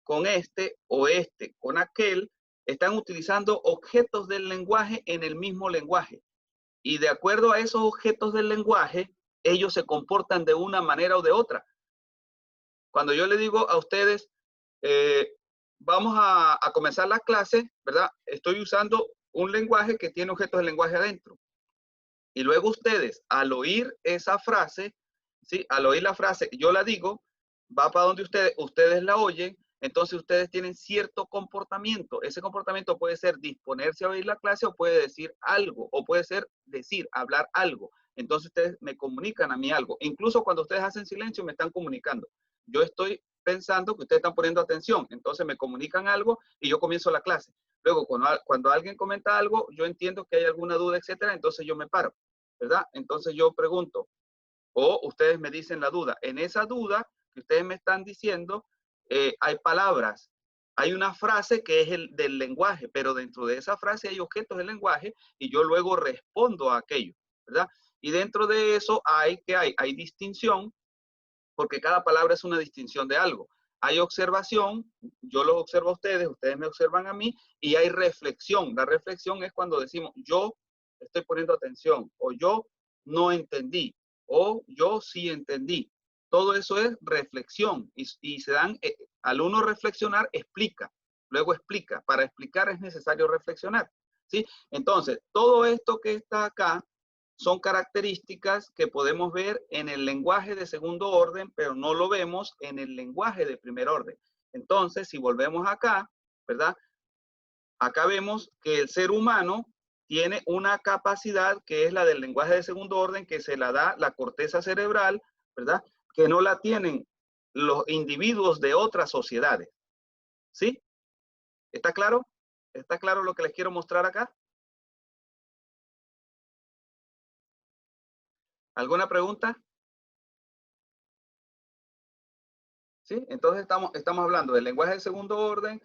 con este o este con aquel, están utilizando objetos del lenguaje en el mismo lenguaje. Y de acuerdo a esos objetos del lenguaje, ellos se comportan de una manera o de otra. Cuando yo le digo a ustedes, vamos a comenzar la clase, ¿verdad? Estoy usando un lenguaje que tiene objetos del lenguaje adentro. Y luego ustedes, al oír esa frase, ¿sí? Al oír la frase, yo la digo, va para donde ustedes la oyen, entonces ustedes tienen cierto comportamiento. Ese comportamiento puede ser disponerse a oír la clase o puede decir algo, o puede ser decir, hablar algo. Entonces ustedes me comunican a mí algo. Incluso cuando ustedes hacen silencio, me están comunicando. Yo estoy pensando que ustedes están poniendo atención, entonces me comunican algo y yo comienzo la clase. Luego, cuando alguien comenta algo, yo entiendo que hay alguna duda, etcétera, entonces yo me paro, ¿verdad? Entonces yo pregunto, o ustedes me dicen la duda. En esa duda que ustedes me están diciendo, hay palabras, hay una frase que es el del lenguaje, pero dentro de esa frase hay objetos del lenguaje y yo luego respondo a aquello, ¿verdad? Y dentro de eso hay distinción, porque cada palabra es una distinción de algo. Hay observación, yo los observo a ustedes me observan a mí, y hay reflexión. La reflexión es cuando decimos, yo estoy poniendo atención, o yo no entendí, o yo sí entendí. Todo eso es reflexión, y se dan, al uno reflexionar, explica, luego explica. Para explicar es necesario reflexionar, ¿sí? Entonces, todo esto que está acá son características que podemos ver en el lenguaje de segundo orden, pero no lo vemos en el lenguaje de primer orden. Entonces, si volvemos acá, ¿verdad? Acá vemos que el ser humano tiene una capacidad que es la del lenguaje de segundo orden, que se la da la corteza cerebral, ¿verdad? Que no la tienen los individuos de otras sociedades. ¿Sí? ¿Está claro? ¿Está claro lo que les quiero mostrar acá? ¿Alguna pregunta? ¿Sí? Entonces estamos hablando del lenguaje de segundo orden,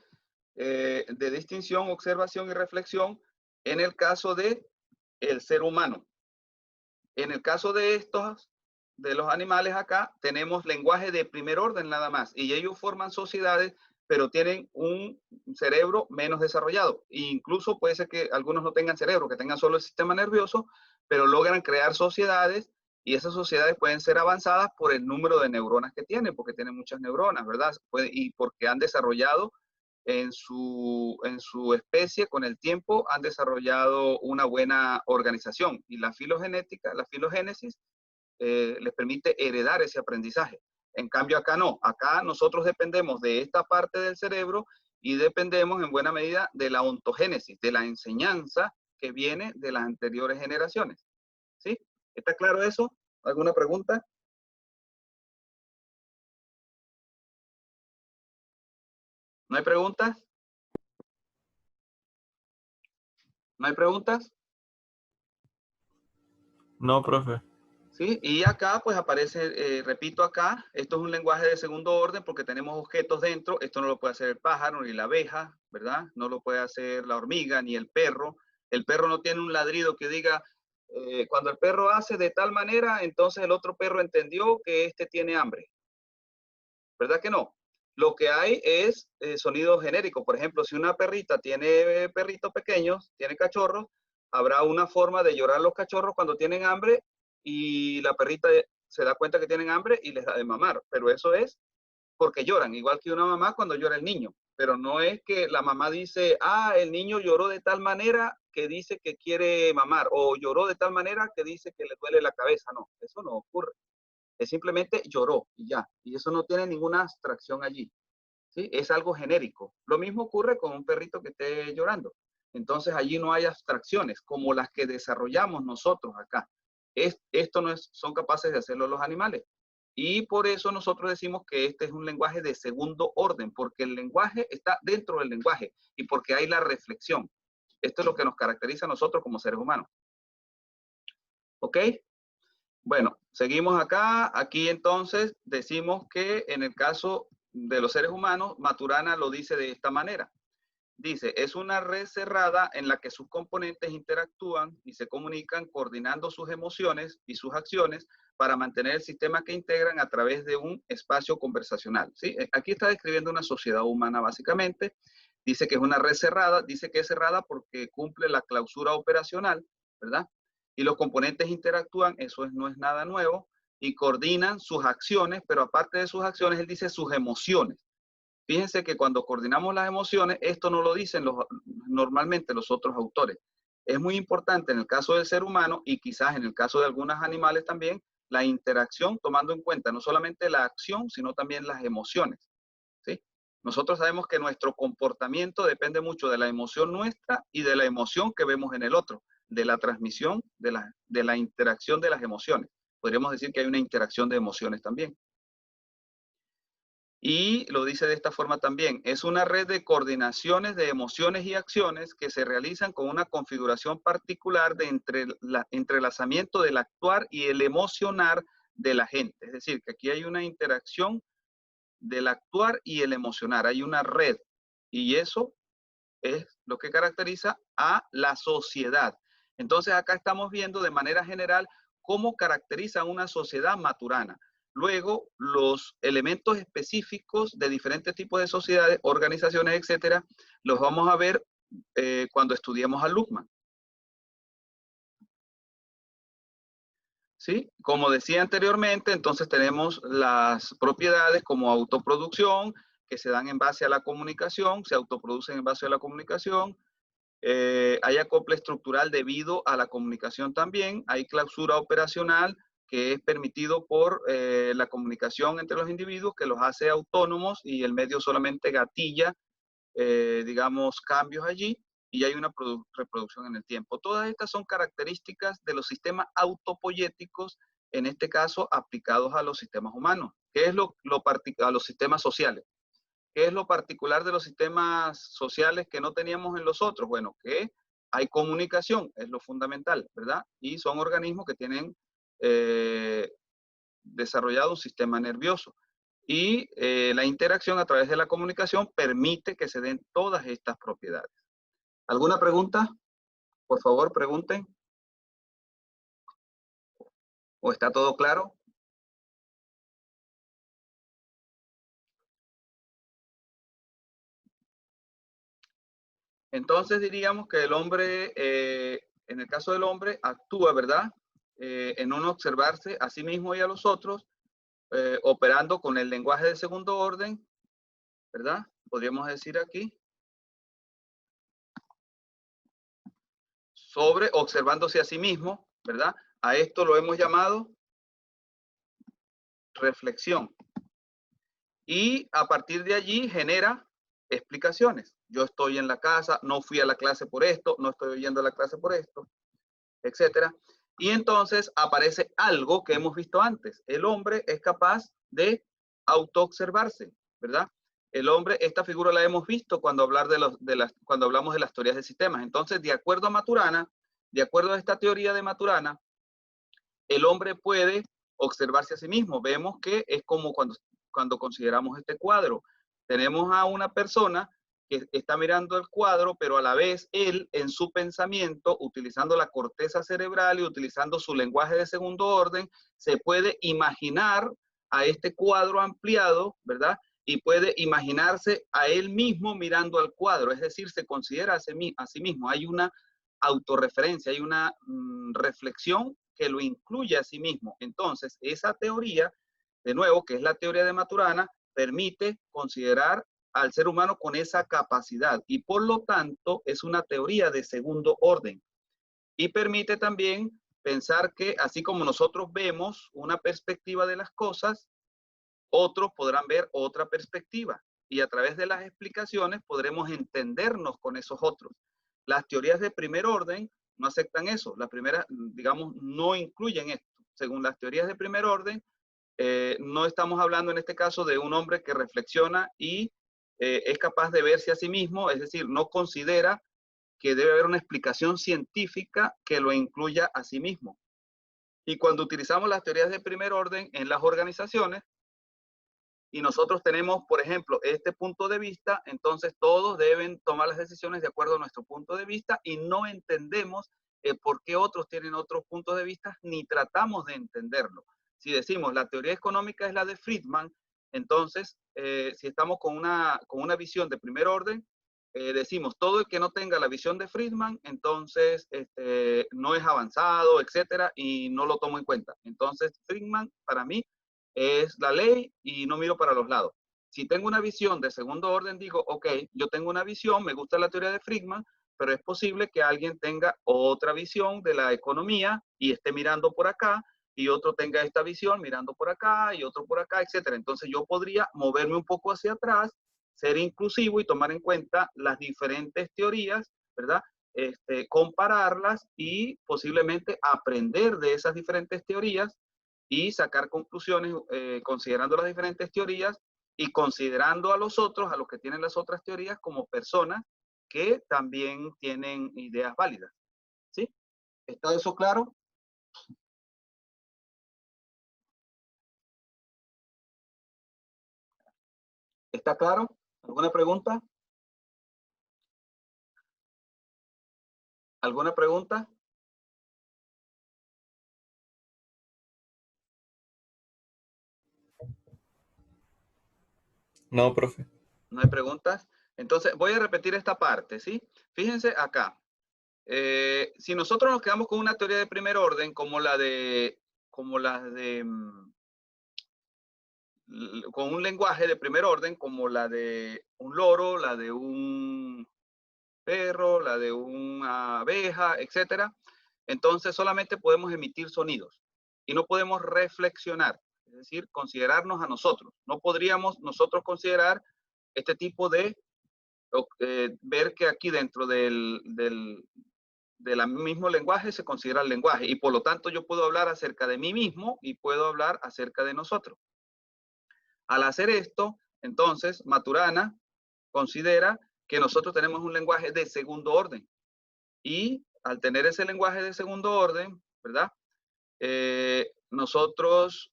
de distinción, observación y reflexión en el caso de el ser humano. En el caso de estos, de los animales acá, tenemos lenguaje de primer orden nada más, y ellos forman sociedades, pero tienen un cerebro menos desarrollado. E incluso puede ser que algunos no tengan cerebro, que tengan solo el sistema nervioso, pero logran crear sociedades, y esas sociedades pueden ser avanzadas por el número de neuronas que tienen, porque tienen muchas neuronas, ¿verdad? Y porque han desarrollado en su especie, con el tiempo, han desarrollado una buena organización. Y la filogenética, la filogénesis, les permite heredar ese aprendizaje. En cambio, acá no. Acá nosotros dependemos de esta parte del cerebro y dependemos en buena medida de la ontogénesis, de la enseñanza que viene de las anteriores generaciones. ¿Sí? ¿Está claro eso? ¿Alguna pregunta? ¿No hay preguntas? ¿No hay preguntas? No, profe. ¿Sí? Y acá pues aparece, repito acá, esto es un lenguaje de segundo orden porque tenemos objetos dentro. Esto no lo puede hacer el pájaro ni la abeja, ¿verdad? No lo puede hacer la hormiga ni el perro. El perro no tiene un ladrido que diga, cuando el perro hace de tal manera, entonces el otro perro entendió que este tiene hambre. ¿Verdad que no? Lo que hay es sonidos genéricos. Por ejemplo, si una perrita tiene perritos pequeños, tiene cachorros, habrá una forma de llorar los cachorros cuando tienen hambre y la perrita se da cuenta que tienen hambre y les da de mamar. Pero eso es porque lloran, igual que una mamá cuando llora el niño. Pero no es que la mamá dice, ah, el niño lloró de tal manera que dice que quiere mamar, o lloró de tal manera que dice que le duele la cabeza. No, eso no ocurre. Es simplemente lloró y ya. Y eso no tiene ninguna abstracción allí. ¿Sí? Es algo genérico. Lo mismo ocurre con un perrito que esté llorando. Entonces allí no hay abstracciones como las que desarrollamos nosotros acá. Esto no son capaces de hacerlo los animales. Y por eso nosotros decimos que este es un lenguaje de segundo orden, porque el lenguaje está dentro del lenguaje y porque hay la reflexión. Esto es lo que nos caracteriza a nosotros como seres humanos. ¿Ok? Bueno, seguimos acá. Aquí entonces decimos que en el caso de los seres humanos, Maturana lo dice de esta manera. Dice, es una red cerrada en la que sus componentes interactúan y se comunican coordinando sus emociones y sus acciones para mantener el sistema que integran a través de un espacio conversacional. ¿Sí? Aquí está describiendo una sociedad humana básicamente. Dice que es una red cerrada, dice que es cerrada porque cumple la clausura operacional, ¿verdad? Y los componentes interactúan, eso no es nada nuevo, y coordinan sus acciones, pero aparte de sus acciones, él dice sus emociones. Fíjense que cuando coordinamos las emociones, esto no lo dicen normalmente los otros autores. Es muy importante en el caso del ser humano y quizás en el caso de algunos animales también, la interacción tomando en cuenta no solamente la acción, sino también las emociones. ¿Sí? Nosotros sabemos que nuestro comportamiento depende mucho de la emoción nuestra y de la emoción que vemos en el otro, de la transmisión, de la interacción de las emociones. Podríamos decir que hay una interacción de emociones también. Y lo dice de esta forma también, es una red de coordinaciones de emociones y acciones que se realizan con una configuración particular de entrelazamiento del actuar y el emocionar de la gente. Es decir, que aquí hay una interacción del actuar y el emocionar, hay una red. Y eso es lo que caracteriza a la sociedad. Entonces acá estamos viendo de manera general cómo caracteriza una sociedad maturana. Luego, los elementos específicos de diferentes tipos de sociedades, organizaciones, etcétera, los vamos a ver cuando estudiemos a Luhmann. ¿Sí? Como decía anteriormente, entonces tenemos las propiedades como autoproducción, que se dan en base a la comunicación, se autoproducen en base a la comunicación. Hay acople estructural debido a la comunicación también. Hay clausura operacional, que es permitido por la comunicación entre los individuos, que los hace autónomos y el medio solamente gatilla, digamos, cambios allí. y hay una reproducción en el tiempo. Todas estas son características de los sistemas autopoyéticos, en este caso aplicados a los sistemas humanos. ¿Qué es a los sistemas sociales? ¿Qué es lo particular de los sistemas sociales que no teníamos en los otros? Bueno, que hay comunicación, es lo fundamental, ¿verdad? Y son organismos que tienen desarrollado un sistema nervioso. Y la interacción a través de la comunicación permite que se den todas estas propiedades. ¿Alguna pregunta? Por favor, pregunten. ¿O está todo claro? Entonces diríamos que el hombre, en el caso del hombre, actúa, ¿verdad? En un observarse a sí mismo y a los otros, operando con el lenguaje de segundo orden, ¿verdad? Podríamos decir aquí. Sobre observándose a sí mismo, ¿verdad? A esto lo hemos llamado reflexión. Y a partir de allí genera explicaciones. Yo estoy en la casa, no fui a la clase por esto, no estoy yendo a la clase por esto, etcétera. Y entonces aparece algo que hemos visto antes. El hombre es capaz de autoobservarse, ¿verdad? El hombre, esta figura la hemos visto cuando, cuando hablamos de las teorías de sistemas. Entonces, de acuerdo a Maturana, de acuerdo a esta teoría de Maturana, el hombre puede observarse a sí mismo. Vemos que es como cuando consideramos este cuadro. Tenemos a una persona que está mirando el cuadro, pero a la vez él en su pensamiento, utilizando la corteza cerebral y utilizando su lenguaje de segundo orden, se puede imaginar a este cuadro ampliado, ¿verdad? Y puede imaginarse a él mismo mirando al cuadro, es decir, se considera a sí mismo. Hay una autorreferencia, hay una reflexión que lo incluye a sí mismo. Entonces, esa teoría, de nuevo, que es la teoría de Maturana, permite considerar al ser humano con esa capacidad y por lo tanto es una teoría de segundo orden y permite también pensar que así como nosotros vemos una perspectiva de las cosas, otros podrán ver otra perspectiva y a través de las explicaciones podremos entendernos con esos otros. Las teorías de primer orden no aceptan eso. Las primeras, digamos, no incluyen esto. Según las teorías de primer orden, no estamos hablando en este caso de un hombre que reflexiona y es capaz de verse a sí mismo, es decir, no considera que debe haber una explicación científica que lo incluya a sí mismo. Y cuando utilizamos las teorías de primer orden en las organizaciones, y nosotros tenemos, por ejemplo, este punto de vista, entonces todos deben tomar las decisiones de acuerdo a nuestro punto de vista y no entendemos por qué otros tienen otros puntos de vista, ni tratamos de entenderlo. Si decimos la teoría económica es la de Friedman, entonces si estamos con una visión de primer orden, decimos todo el que no tenga la visión de Friedman, entonces no es avanzado, etcétera, y no lo tomo en cuenta. Entonces Friedman para mí es la ley y no miro para los lados. Si tengo una visión de segundo orden, digo, ok, yo tengo una visión, me gusta la teoría de Friedman, pero es posible que alguien tenga otra visión de la economía y esté mirando por acá, y otro tenga esta visión mirando por acá, y otro por acá, etcétera. Entonces yo podría moverme un poco hacia atrás, ser inclusivo y tomar en cuenta las diferentes teorías, ¿verdad? Compararlas y posiblemente aprender de esas diferentes teorías y sacar conclusiones considerando las diferentes teorías y considerando a los otros, a los que tienen las otras teorías, como personas que también tienen ideas válidas. ¿Sí? ¿Está eso claro? ¿Está claro? ¿Alguna pregunta? ¿Alguna pregunta? No, profe. ¿No hay preguntas? Entonces, voy a repetir esta parte, ¿sí? Fíjense acá. Si nosotros nos quedamos con una teoría de primer orden, como la de con un lenguaje de primer orden, como la de un loro, la de un perro, la de una abeja, etcétera, entonces solamente podemos emitir sonidos y no podemos reflexionar, es decir, considerarnos a nosotros. No podríamos nosotros considerar este tipo de ver que aquí dentro del mismo lenguaje se considera el lenguaje, y por lo tanto yo puedo hablar acerca de mí mismo y puedo hablar acerca de nosotros. Al hacer esto, entonces, Maturana considera que nosotros tenemos un lenguaje de segundo orden, y al tener ese lenguaje de segundo orden, ¿verdad? Nosotros,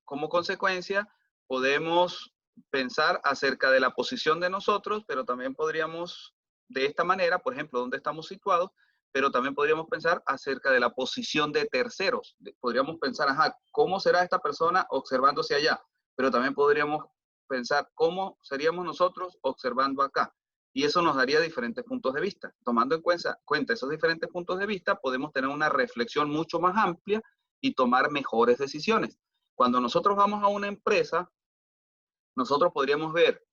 como consecuencia, podemos pensar acerca de la posición de nosotros, pero también podríamos, de esta manera, por ejemplo, dónde estamos situados, pero también podríamos pensar acerca de la posición de terceros. Podríamos pensar, ajá, ¿cómo será esta persona observándose allá? Pero también podríamos pensar cómo seríamos nosotros observando acá. Y eso nos daría diferentes puntos de vista. Tomando en cuenta esos diferentes puntos de vista, podemos tener una reflexión mucho más amplia y tomar mejores decisiones. Cuando nosotros vamos a una empresa, nosotros podríamos ver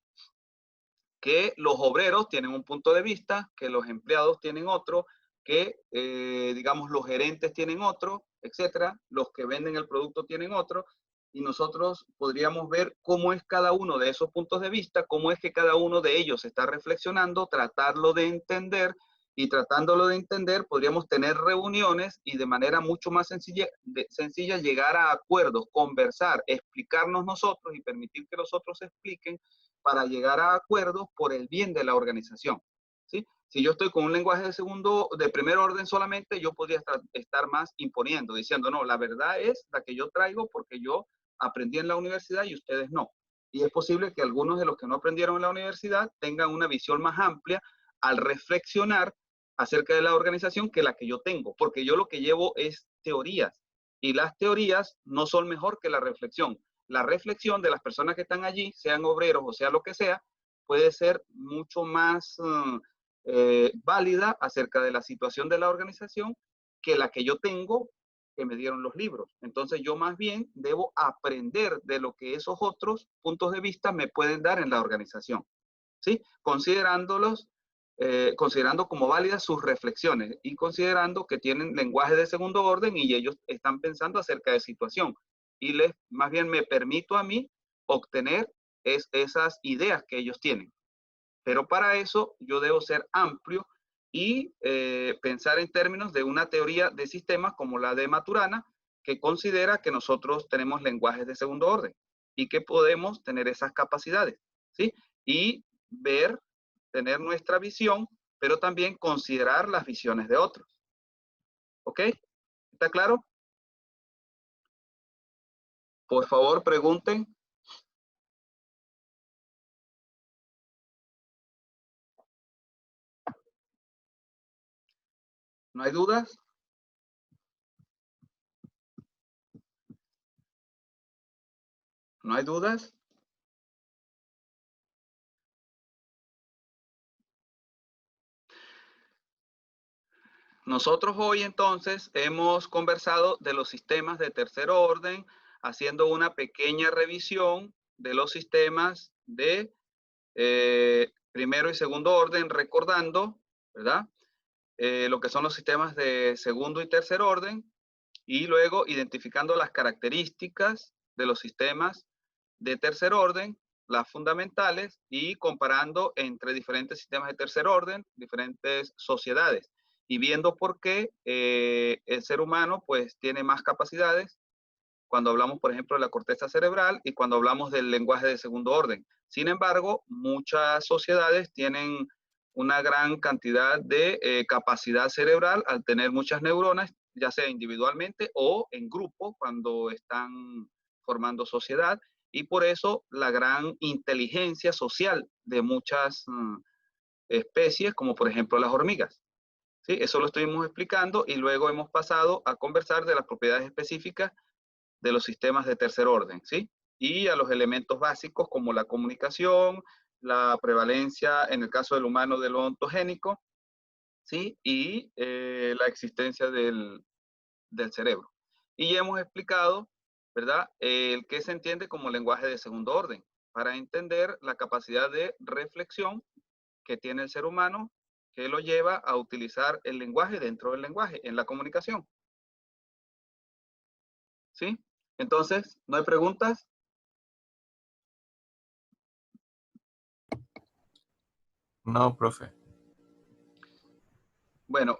que los obreros tienen un punto de vista, que los empleados tienen otro, que, digamos, los gerentes tienen otro, etcétera, los que venden el producto tienen otro, y nosotros podríamos ver cómo es cada uno de esos puntos de vista, cómo es que cada uno de ellos está reflexionando, tratarlo de entender, y tratándolo de entender podríamos tener reuniones y de manera mucho más sencilla llegar a acuerdos, conversar, explicarnos nosotros y permitir que los otros expliquen para llegar a acuerdos por el bien de la organización, ¿sí? Si yo estoy con un lenguaje de primer orden solamente, yo podría estar más imponiendo, diciendo, no, la verdad es la que yo traigo porque yo aprendí en la universidad y ustedes no. Y es posible que algunos de los que no aprendieron en la universidad tengan una visión más amplia al reflexionar acerca de la organización que la que yo tengo, porque yo lo que llevo es teorías, y las teorías no son mejor que la reflexión. La reflexión de las personas que están allí, sean obreros o sea lo que sea, puede ser mucho más válida acerca de la situación de la organización que la que yo tengo, que me dieron los libros. Entonces yo más bien debo aprender de lo que esos otros puntos de vista me pueden dar en la organización, ¿sí? Considerando como válidas sus reflexiones y considerando que tienen lenguaje de segundo orden y ellos están pensando acerca de situación, y más bien me permito a mí obtener esas ideas que ellos tienen. Pero para eso yo debo ser amplio y pensar en términos de una teoría de sistemas como la de Maturana, que considera que nosotros tenemos lenguajes de segundo orden y que podemos tener esas capacidades, ¿sí? Y tener nuestra visión, pero también considerar las visiones de otros. ¿Ok? ¿Está claro? Por favor, pregunten. ¿No hay dudas? ¿No hay dudas? Nosotros hoy entonces hemos conversado de los sistemas de tercer orden, haciendo una pequeña revisión de los sistemas de primero y segundo orden, recordando, ¿verdad? Lo que son los sistemas de segundo y tercer orden, y luego identificando las características de los sistemas de tercer orden, las fundamentales, y comparando entre diferentes sistemas de tercer orden, diferentes sociedades, y viendo por qué el ser humano pues tiene más capacidades cuando hablamos, por ejemplo, de la corteza cerebral y cuando hablamos del lenguaje de segundo orden. Sin embargo, muchas sociedades tienen una gran cantidad de capacidad cerebral al tener muchas neuronas, ya sea individualmente o en grupo cuando están formando sociedad, y por eso la gran inteligencia social de muchas especies, como por ejemplo las hormigas. ¿Sí? Eso lo estuvimos explicando y luego hemos pasado a conversar de las propiedades específicas de los sistemas de tercer orden, ¿sí? Y a los elementos básicos como la comunicación, la prevalencia en el caso del humano de lo ontogénico, ¿sí? Y la existencia del cerebro. Y ya hemos explicado, ¿verdad? El que se entiende como lenguaje de segundo orden, para entender la capacidad de reflexión que tiene el ser humano, que lo lleva a utilizar el lenguaje dentro del lenguaje, en la comunicación. ¿Sí? Entonces, ¿no hay preguntas? No, profe. Bueno,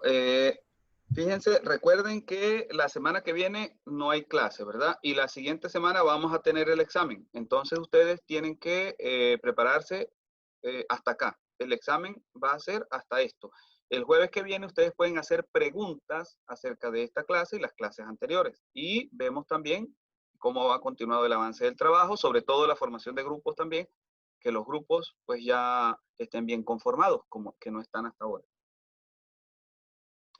fíjense, recuerden que la semana que viene no hay clase, ¿verdad? Y la siguiente semana vamos a tener el examen. Entonces ustedes tienen que prepararse hasta acá. El examen va a ser hasta esto. El jueves que viene ustedes pueden hacer preguntas acerca de esta clase y las clases anteriores. Y vemos también cómo ha continuado el avance del trabajo, sobre todo la formación de grupos también, que los grupos pues ya estén bien conformados, como que no están hasta ahora.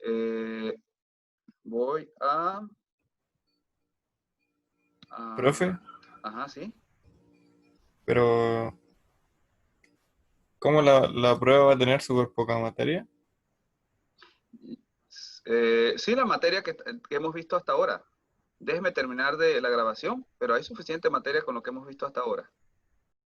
Eh, voy Profe, ajá, sí. pero ¿cómo la prueba va a tener súper poca materia? Sí, la materia que hemos visto hasta ahora. Déjeme terminar de la grabación, pero hay suficiente materia con lo que hemos visto hasta ahora.